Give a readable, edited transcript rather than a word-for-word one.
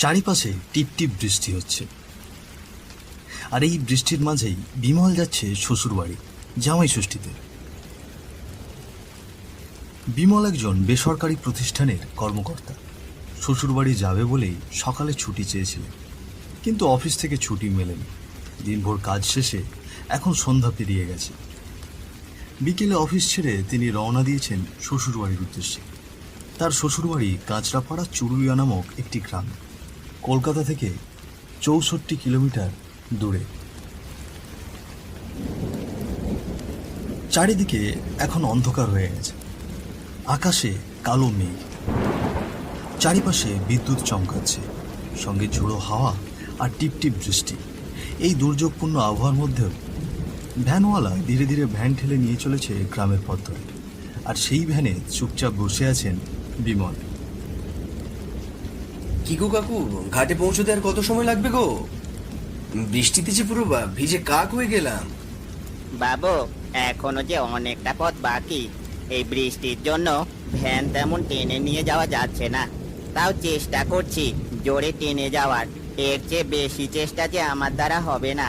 চারিপাশে টিপ টিপ বৃষ্টি হচ্ছে, আর এই বৃষ্টির মাঝেই বিমল যাচ্ছে শ্বশুরবাড়ি জামাই ষষ্ঠীতে। বিমল একজন বেসরকারি প্রতিষ্ঠানের কর্মকর্তা। শ্বশুরবাড়ি যাবে বলেই সকালে ছুটি চেয়েছিলেন, কিন্তু অফিস থেকে ছুটি মেলেনি। দিনভর কাজ শেষে এখন সন্ধ্যা পেরিয়ে গেছে। বিকেলে অফিস ছেড়ে তিনি রওনা দিয়েছেন শ্বশুরবাড়ির উদ্দেশ্যে। তার শ্বশুরবাড়ি কাঁচরাপাড়া চুরুলিয়া নামক একটি গ্রামে, কলকাতা থেকে 64 কিলোমিটার দূরে। চারিদিকে এখন অন্ধকার হয়ে গেছে, আকাশে কালো মেঘ, চারিপাশে বিদ্যুৎ চমকাচ্ছে, সঙ্গে ঝোড়ো হাওয়া আর টিপটিপ বৃষ্টি। এই দুর্যোগপূর্ণ আবহাওয়ার মধ্যেও ভ্যানওয়ালা ধীরে ধীরে ভ্যান ঠেলে নিয়ে চলেছে গ্রামের পথ ধরে, আর সেই ভ্যানে চুপচাপ বসে আছেন বিমল। কি গো কাকু, ঘাটে পৌঁছতে আর কত সময় লাগবে গো? বৃষ্টিতে যে পুরো ভিজে কাক হয়ে গেলাম। বাবু, এখনো যে অনেকটা পথ বাকি। এই বৃষ্টির জন্য ভ্যান তেমন টেনে নিয়ে যাওয়া যাচ্ছে না। তাও চেষ্টা করছি জোরে টেনে যাওয়ার। এর চেয়ে বেশি চেষ্টা যে আমার দ্বারা হবে না।